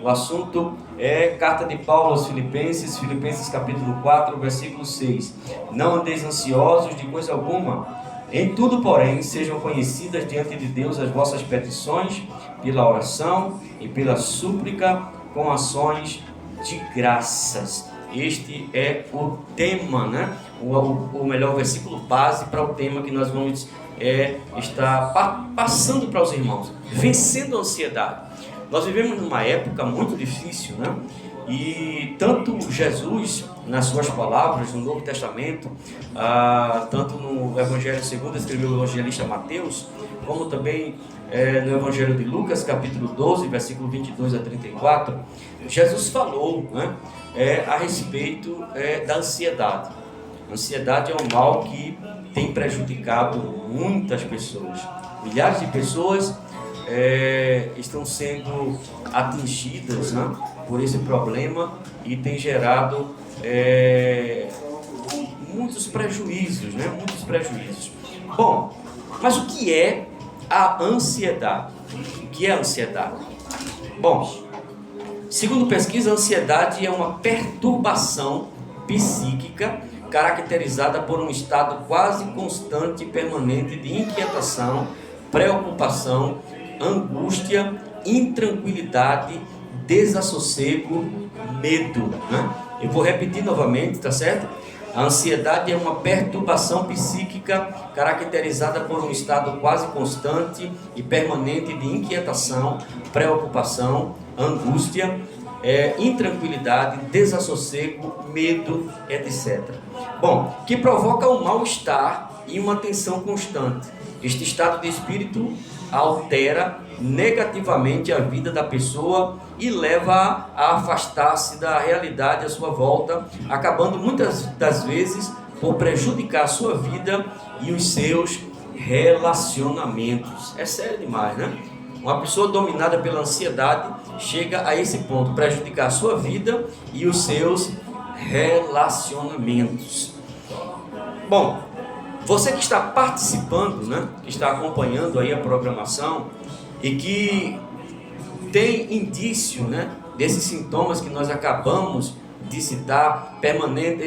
O assunto é carta de Paulo aos Filipenses, Filipenses capítulo 4, versículo 6. Não andeis ansiosos de coisa alguma, em tudo, porém, sejam conhecidas diante de Deus as vossas petições, pela oração e pela súplica, com ações de graças. Este é o tema, né? O melhor versículo base para o tema que nós vamos estar passando para os irmãos. Vencendo a ansiedade. Nós vivemos numa época muito difícil, né? E tanto Jesus, nas suas palavras, no Novo Testamento, tanto no Evangelho segundo escreveu o evangelista Mateus, como também no Evangelho de Lucas, capítulo 12, versículo 22 a 34, Jesus falou, né, a respeito da ansiedade. A ansiedade é um mal que tem prejudicado muitas pessoas. Milhares de pessoas estão sendo atingidas, né, por esse problema e tem gerado muitos prejuízos, né? Muitos prejuízos. Bom, mas o que é a ansiedade? O que é a ansiedade? Bom, segundo pesquisa, a ansiedade é uma perturbação psíquica caracterizada por um estado quase constante e permanente de inquietação, preocupação, angústia, intranquilidade, desassossego, medo, né? Eu vou repetir novamente, tá certo? A ansiedade é uma perturbação psíquica caracterizada por um estado quase constante e permanente de inquietação, preocupação, angústia, intranquilidade, desassossego, medo, etc. Bom, que provoca um mal-estar e uma tensão constante. Este estado de espírito altera negativamente a vida da pessoa e leva a afastar-se da realidade à sua volta, acabando muitas das vezes por prejudicar a sua vida e os seus relacionamentos. É sério demais, né? Uma pessoa dominada pela ansiedade chega a esse ponto, prejudicar a sua vida e os seus relacionamentos. Bom, você que está participando, né, que está acompanhando aí a programação e que tem indício, né, desses sintomas que nós acabamos de citar, permanente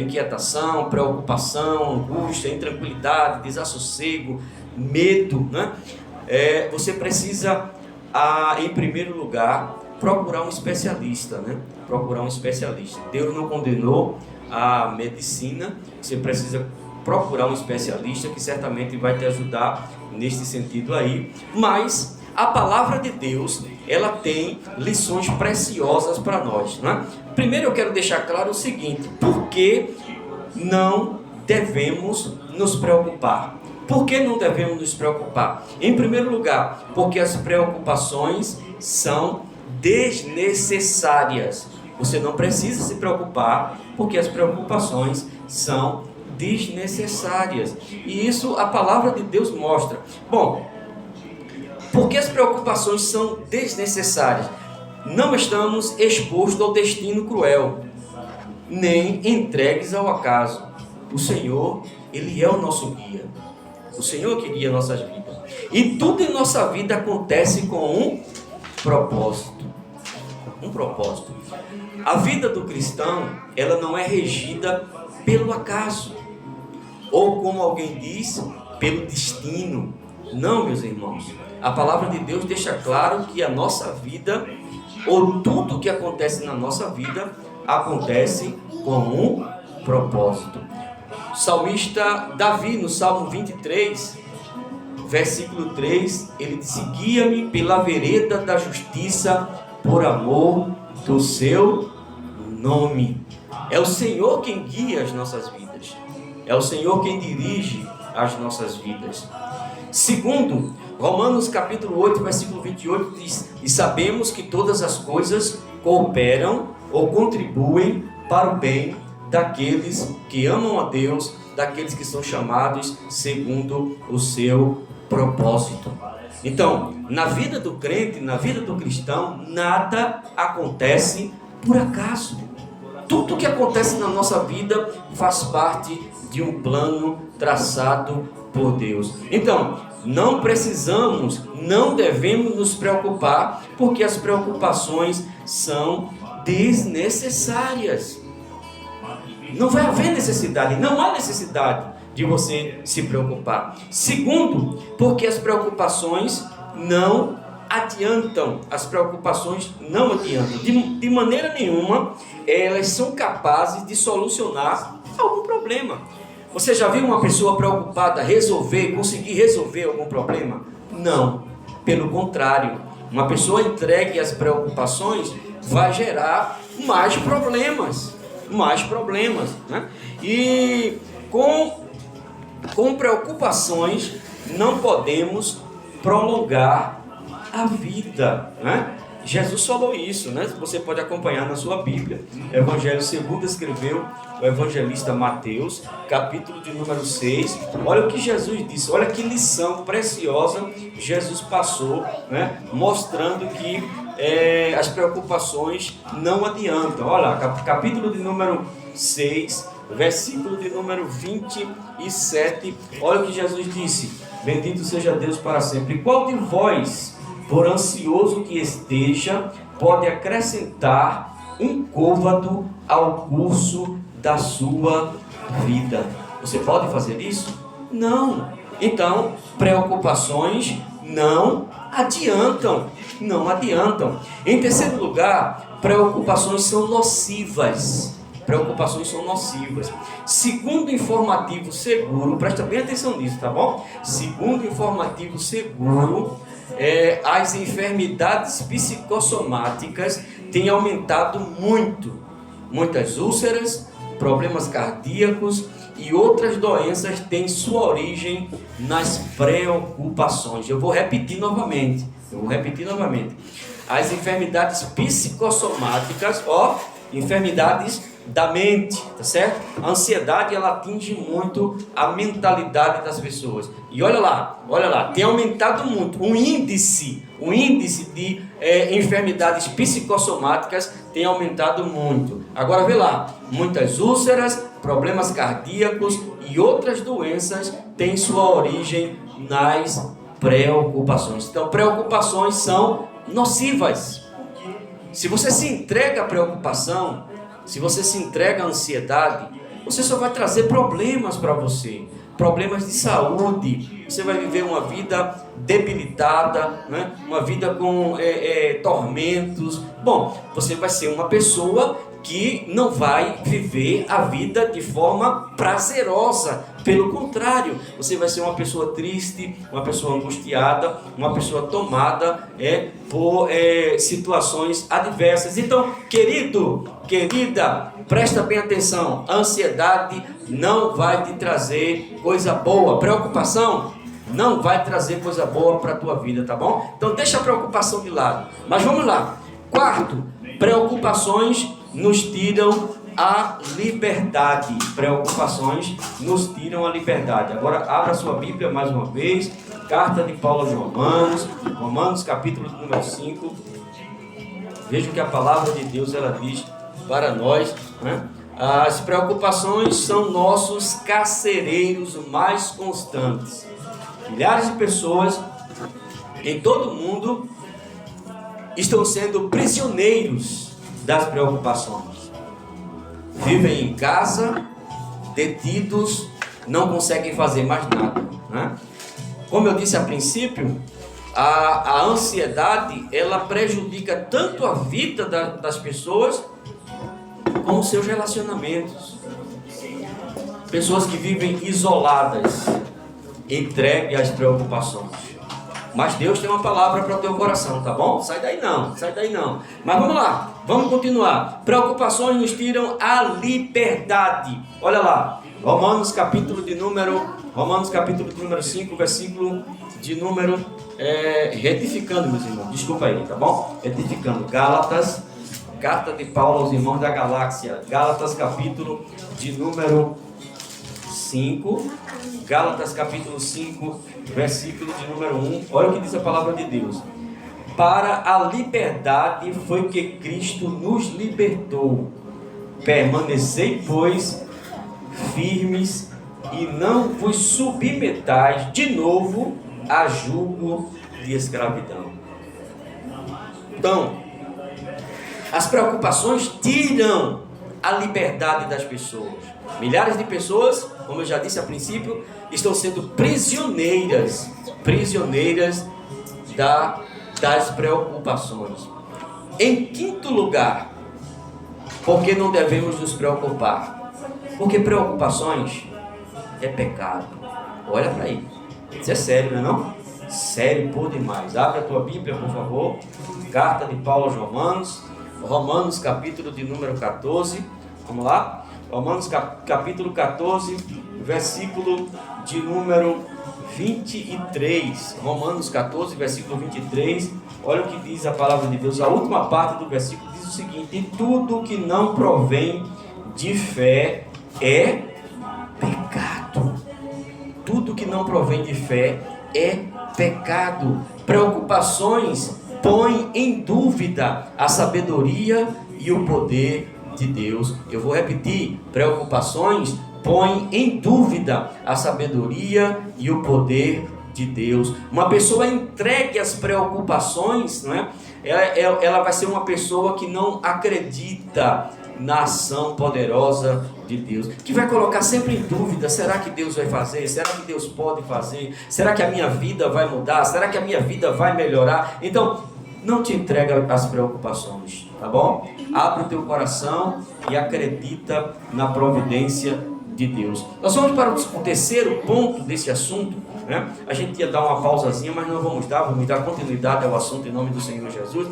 inquietação, preocupação, angústia, intranquilidade, desassossego, medo, né? Você precisa, em primeiro lugar, procurar um especialista, né? Procurar um especialista. Deus não condenou a medicina, você precisa procurar um especialista que certamente vai te ajudar nesse sentido aí, mas a palavra de Deus, ela tem lições preciosas para nós, né? Primeiro eu quero deixar claro o seguinte: por que não devemos nos preocupar? Por que não devemos nos preocupar? Em primeiro lugar, porque as preocupações são desnecessárias. Você não precisa se preocupar, porque as preocupações são desnecessárias. E isso a palavra de Deus mostra. Bom, porque as preocupações são desnecessárias? Não estamos expostos ao destino cruel, nem entregues ao acaso. O Senhor, Ele é o nosso guia. O Senhor que guia nossas vidas. E tudo em nossa vida acontece com um propósito. Um propósito. A vida do cristão, ela não é regida pelo acaso. Ou como alguém diz, pelo destino. Não, meus irmãos. A palavra de Deus deixa claro que a nossa vida, ou tudo que acontece na nossa vida, acontece com um propósito. O salmista Davi, no Salmo 23, versículo 3, ele disse: guia-me pela vereda da justiça, por amor do seu nome. É o Senhor quem guia as nossas vidas. É o Senhor quem dirige as nossas vidas. Segundo, Romanos capítulo 8, versículo 28 diz: e sabemos que todas as coisas cooperam ou contribuem para o bem daqueles que amam a Deus, daqueles que são chamados segundo o seu propósito. Então, na vida do crente, na vida do cristão, nada acontece por acaso. Tudo que acontece na nossa vida faz parte de um plano traçado por Deus. Então, não precisamos, não devemos nos preocupar, porque as preocupações são desnecessárias. Não vai haver necessidade, não há necessidade de você se preocupar. Segundo, porque as preocupações não adiantam. As preocupações não adiantam. De maneira nenhuma, elas são capazes de solucionar algum problema. Você já viu uma pessoa preocupada conseguir resolver algum problema? Não. Pelo contrário, uma pessoa entregue às preocupações vai gerar mais problemas. Né? E com preocupações não podemos prolongar a vida, né? Jesus falou isso, né? Você pode acompanhar na sua Bíblia. Evangelho segundo escreveu o evangelista Mateus, capítulo de número 6. Olha o que Jesus disse, olha que lição preciosa Jesus passou, né? Mostrando que as preocupações não adiantam. Olha, capítulo de número 6, versículo de número 27. Olha o que Jesus disse: bendito seja Deus para sempre. Qual de vós, por ansioso que esteja, pode acrescentar um côvado ao curso da sua vida? Você pode fazer isso? Não. Então, preocupações não adiantam. Em terceiro lugar, preocupações são nocivas. Segundo informativo seguro, presta bem atenção nisso, tá bom? Segundo informativo seguro, as enfermidades psicossomáticas têm aumentado muito. Muitas úlceras, problemas cardíacos e outras doenças têm sua origem nas preocupações. Eu vou repetir novamente. As enfermidades psicossomáticas, enfermidades da mente, tá certo? A ansiedade, ela atinge muito a mentalidade das pessoas. E olha lá, tem aumentado muito o índice de enfermidades psicossomáticas tem aumentado muito. Agora vê lá, muitas úlceras, problemas cardíacos e outras doenças têm sua origem nas preocupações. Então, preocupações são nocivas. Se você se entrega à preocupação, se você se entrega à ansiedade, você só vai trazer problemas para você, problemas de saúde. Você vai viver uma vida debilitada, né? Uma vida com tormentos. Bom, você vai ser uma pessoa que não vai viver a vida de forma prazerosa. Pelo contrário, você vai ser uma pessoa triste, uma pessoa angustiada, uma pessoa tomada por situações adversas. Então, querida, presta bem atenção. A ansiedade não vai te trazer coisa boa. Preocupação não vai trazer coisa boa para a tua vida, tá bom? Então, deixa a preocupação de lado. Mas vamos lá. Quarto, preocupações nos tiram a liberdade. Preocupações nos tiram a liberdade. Agora abra sua Bíblia mais uma vez. Carta de Paulo aos Romanos, capítulo número 5. Veja o que a palavra de Deus ela diz para nós, né? As preocupações são nossos carcereiros mais constantes. Milhares de pessoas em todo o mundo estão sendo prisioneiros das preocupações. Vivem em casa, detidos, não conseguem fazer mais nada, né? Como eu disse a princípio, a ansiedade, ela prejudica tanto a vida das pessoas, como seus relacionamentos. Pessoas que vivem isoladas, entregue às preocupações. Mas Deus tem uma palavra para o teu coração, tá bom? Sai daí não. Mas vamos lá, vamos continuar. Preocupações nos tiram a liberdade. Olha lá, Romanos capítulo de número 5, versículo de número, retificando, meus irmãos, desculpa aí, tá bom? Retificando, Gálatas, carta de Paulo aos irmãos da galáxia, Gálatas capítulo de número 5, Gálatas capítulo 5, versículo de número 1, olha o que diz a palavra de Deus. Para a liberdade foi que Cristo nos libertou. Permanecei, pois, firmes e não vos submetais de novo a jugo de escravidão. Então, as preocupações tiram a liberdade das pessoas. Milhares de pessoas, como eu já disse a princípio, estão sendo prisioneiras das preocupações. Em quinto lugar, por que não devemos nos preocupar? Porque preocupações é pecado. Olha para aí. Isso é sério, não é não? Sério por demais. Abre a tua Bíblia, por favor. Carta de Paulo aos Romanos. Romanos, capítulo de número 14. Vamos lá? Romanos, capítulo 14, versículo de número 23. Romanos 14, versículo 23. Olha o que diz a palavra de Deus. A última parte do versículo diz o seguinte: e tudo que não provém de fé é pecado. Tudo que não provém de fé é pecado. Preocupações põem em dúvida a sabedoria e o poder de Deus. Eu vou repetir: preocupações põem em dúvida a sabedoria e o poder de Deus. Uma pessoa entregue às preocupações, não é? Ela vai ser uma pessoa que não acredita na ação poderosa de Deus, que vai colocar sempre em dúvida: será que Deus vai fazer? Será que Deus pode fazer? Será que a minha vida vai mudar? Será que a minha vida vai melhorar? Então, não te entrega às preocupações, tá bom? Abre o teu coração e acredita na providência de Deus. Nós vamos para o terceiro ponto desse assunto, né? A gente ia dar uma pausazinha, mas não vamos dar continuidade ao assunto em nome do Senhor Jesus.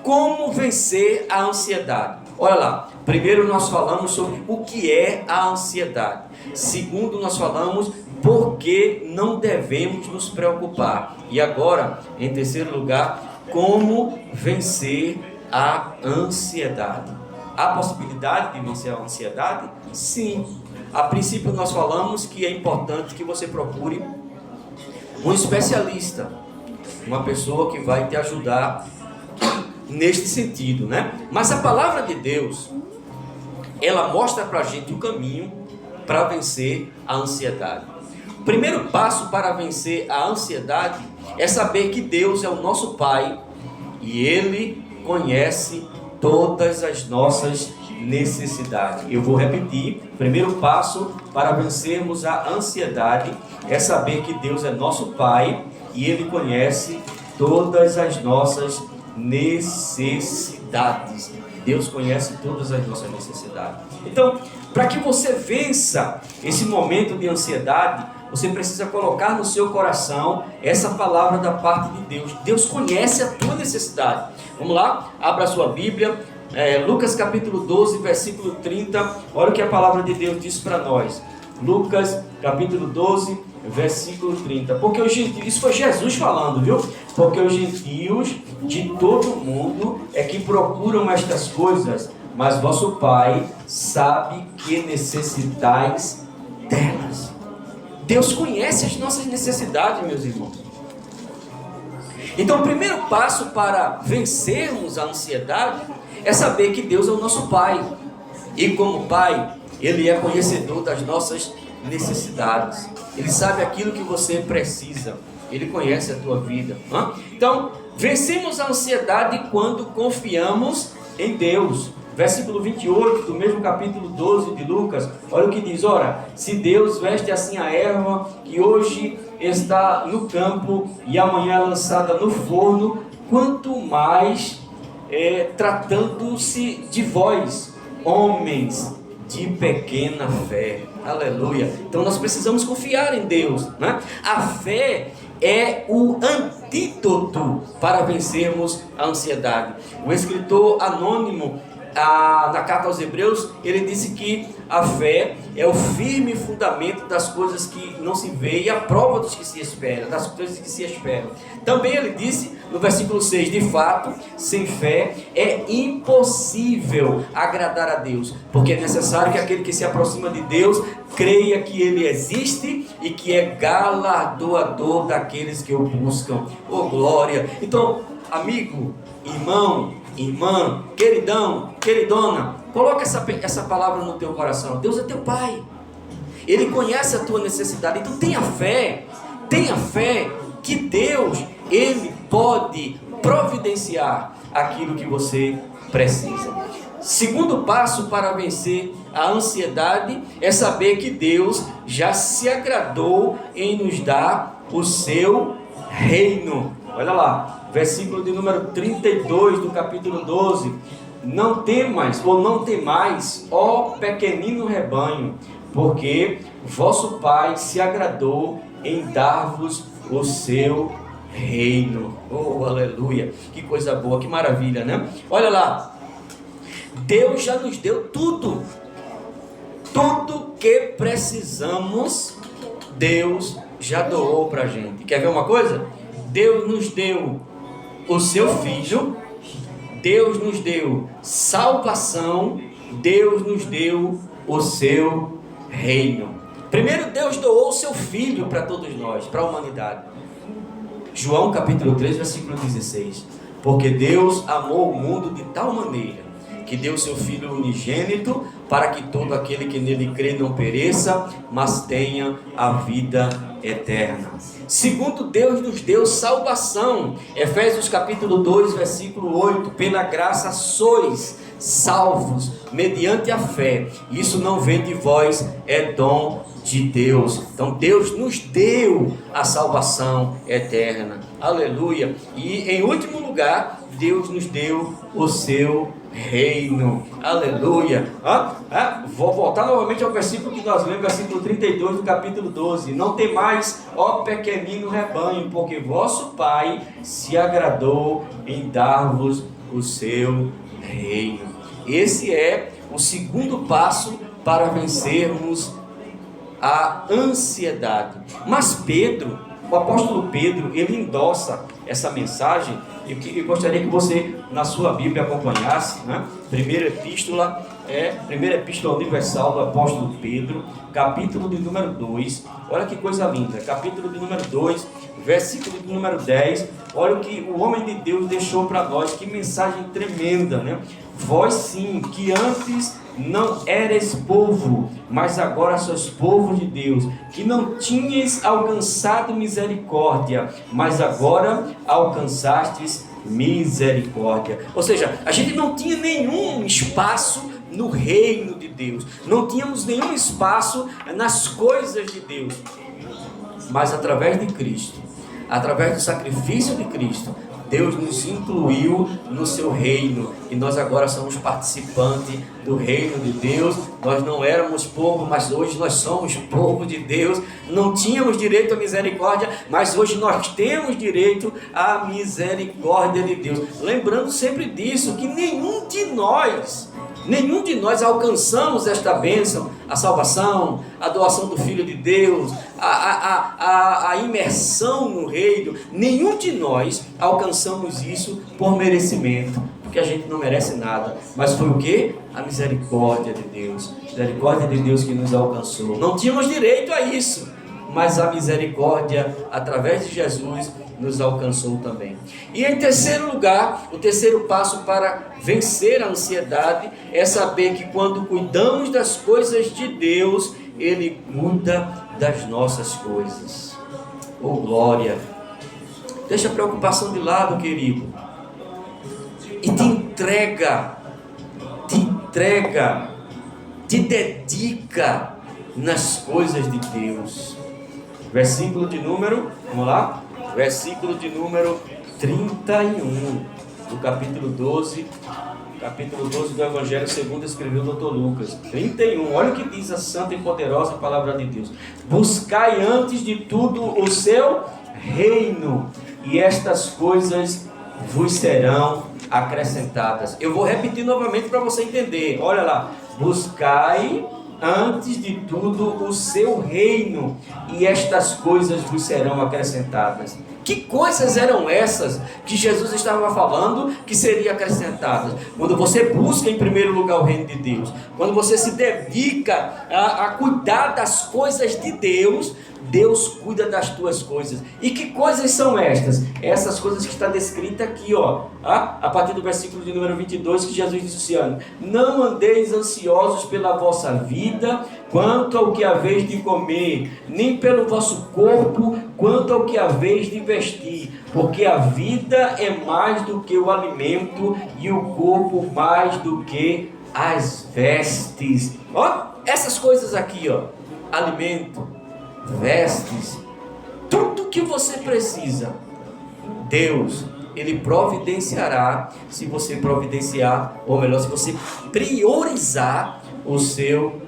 Como vencer a ansiedade? Olha lá, primeiro nós falamos sobre o que é a ansiedade. Segundo, nós falamos por que não devemos nos preocupar. E agora, em terceiro lugar, como vencer a ansiedade. Há possibilidade de vencer a ansiedade? Sim. A princípio nós falamos que é importante que você procure um especialista, uma pessoa que vai te ajudar neste sentido, né? Mas a palavra de Deus, ela mostra pra gente o caminho para vencer a ansiedade. O primeiro passo para vencer a ansiedade é saber que Deus é o nosso Pai e Ele conhece todas as nossas necessidades. Eu vou repetir: o primeiro passo para vencermos a ansiedade é saber que Deus é nosso Pai e Ele conhece todas as nossas necessidades. Deus conhece todas as nossas necessidades. Então, para que você vença esse momento de ansiedade, você precisa colocar no seu coração essa palavra da parte de Deus. Deus conhece a tua necessidade. Vamos lá? Abra a sua Bíblia. Lucas capítulo 12, versículo 30. Olha o que a palavra de Deus diz para nós. Lucas capítulo 12, versículo 30. Porque os gentios, isso foi Jesus falando, viu? Porque os gentios de todo mundo é que procuram estas coisas, mas vosso Pai sabe que necessitais delas. Deus conhece as nossas necessidades, meus irmãos. Então, o primeiro passo para vencermos a ansiedade é saber que Deus é o nosso Pai. E como Pai, Ele é conhecedor das nossas necessidades. Ele sabe aquilo que você precisa. Ele conhece a tua vida. Então, vencemos a ansiedade quando confiamos em Deus. Versículo 28 do mesmo capítulo 12 de Lucas. Olha o que diz: ora, se Deus veste assim a erva que hoje está no campo e amanhã é lançada no forno, quanto mais tratando-se de vós, homens de pequena fé. Aleluia. Então nós precisamos confiar em Deus, né? A fé é o antídoto para vencermos a ansiedade. O escritor anônimo, na carta aos Hebreus, ele disse que a fé é o firme fundamento das coisas que não se vê e a prova dos que se esperam, das coisas que se esperam. Também ele disse no versículo 6: de fato, sem fé é impossível agradar a Deus, porque é necessário que aquele que se aproxima de Deus creia que Ele existe e que é galardoador daqueles que o buscam. Oh glória! Então, amigo, irmão, irmã, queridão, queridona, coloca essa palavra no teu coração. Deus é teu Pai, Ele conhece a tua necessidade. Então tenha fé que Deus, Ele pode providenciar aquilo que você precisa. Segundo passo para vencer a ansiedade é saber que Deus já se agradou em nos dar o seu reino. Olha lá, versículo de número 32 do capítulo 12. Não temas ou não temais, ó pequenino rebanho, porque vosso Pai se agradou em dar-vos o seu reino. Oh, aleluia! Que coisa boa, que maravilha, né? Olha lá, Deus já nos deu tudo. Tudo que precisamos, Deus já doou para a gente. Quer ver uma coisa? Deus nos deu o seu Filho, Deus nos deu salvação, Deus nos deu o seu reino. Primeiro, Deus doou o seu Filho para todos nós, para a humanidade. João capítulo 3, versículo 16. Porque Deus amou o mundo de tal maneira que deu seu Filho unigênito, para que todo aquele que nele crê não pereça, mas tenha a vida eterna. Segundo, Deus nos deu salvação. Efésios capítulo 2, versículo 8. Pela graça sois salvos, mediante a fé. Isso não vem de vós, é dom de Deus. Então Deus nos deu a salvação eterna. Aleluia. E em último lugar, Deus nos deu o seu reino. Aleluia. Vou voltar novamente ao versículo que nós lemos, versículo 32 do capítulo 12. Não temais, ó pequenino rebanho, porque vosso Pai se agradou em dar-vos o seu reino. Esse é o segundo passo para vencermos a ansiedade. Mas Pedro, o apóstolo Pedro, ele endossa essa mensagem. Eu gostaria que você, na sua Bíblia, acompanhasse, né? Primeira epístola universal do apóstolo Pedro, capítulo de número 2. Olha que coisa linda, capítulo de número 2, versículo de número 10. Olha o que o homem de Deus deixou para nós, que mensagem tremenda, né? Vós sim, que antes não eres povo, mas agora sois povo de Deus, que não tinhas alcançado misericórdia, mas agora alcançastes misericórdia. Ou seja, a gente não tinha nenhum espaço no reino de Deus, não tínhamos nenhum espaço nas coisas de Deus, mas através de Cristo, através do sacrifício de Cristo, Deus nos incluiu no seu reino e nós agora somos participantes do reino de Deus. Nós não éramos povo, mas hoje nós somos povo de Deus. Não tínhamos direito à misericórdia, mas hoje nós temos direito à misericórdia de Deus. Lembrando sempre disso, que nenhum de nós alcançamos esta bênção, a salvação, a doação do Filho de Deus, a imersão no reino. Nenhum de nós alcançamos isso por merecimento, porque a gente não merece nada, mas foi o quê? A misericórdia de Deus, misericórdia de Deus que nos alcançou. Não tínhamos direito a isso, mas a misericórdia, através de Jesus, nos alcançou também. E em terceiro lugar, o terceiro passo para vencer a ansiedade é saber que quando cuidamos das coisas de Deus, Ele cuida das nossas coisas. Oh, glória! Deixa a preocupação de lado, querido, e te entrega, te dedica nas coisas de Deus. Versículo de número, vamos lá? Versículo de número 31 do capítulo 12 do Evangelho segundo escreveu o Dr. Lucas. 31, olha o que diz a santa e poderosa palavra de Deus: buscai antes de tudo o seu reino, e estas coisas vos serão acrescentadas. Eu vou repetir novamente para você entender. Olha lá: buscai antes de tudo o seu reino, e estas coisas vos serão acrescentadas. Que coisas eram essas que Jesus estava falando que seriam acrescentadas? Quando você busca em primeiro lugar o reino de Deus, quando você se dedica a cuidar das coisas de Deus, Deus cuida das tuas coisas. E que coisas são estas? Essas coisas que está descrita aqui, a partir do versículo de número 22, que Jesus disse assim: não andeis ansiosos pela vossa vida, quanto ao que haveis de comer, nem pelo vosso corpo, quanto ao que haveis de vestir, porque a vida é mais do que o alimento e o corpo mais do que as vestes. Ó, essas coisas aqui, ó, alimento, vestes, tudo que você precisa, Deus, Ele providenciará, se você providenciar, ou melhor, se você priorizar o seu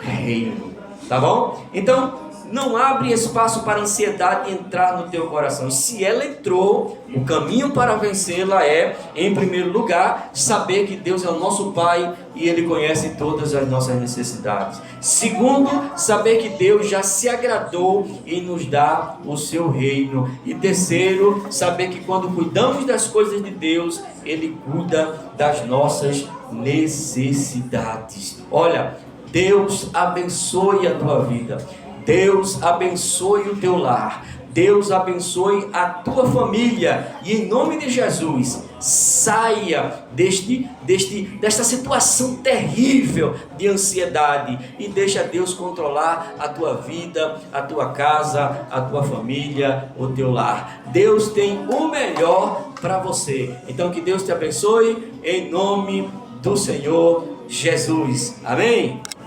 reino, tá bom? Então, não abre espaço para a ansiedade entrar no teu coração. Se ela entrou, o caminho para vencê-la é, em primeiro lugar, saber que Deus é o nosso Pai e Ele conhece todas as nossas necessidades. Segundo, saber que Deus já se agradou em nos dar o seu reino. E terceiro, saber que quando cuidamos das coisas de Deus, Ele cuida das nossas necessidades. Olha, Deus abençoe a tua vida. Deus abençoe o teu lar. Deus abençoe a tua família. E em nome de Jesus, saia desta situação terrível de ansiedade e deixa Deus controlar a tua vida, a tua casa, a tua família, o teu lar. Deus tem o melhor para você. Então que Deus te abençoe em nome do Senhor Jesus. Amém?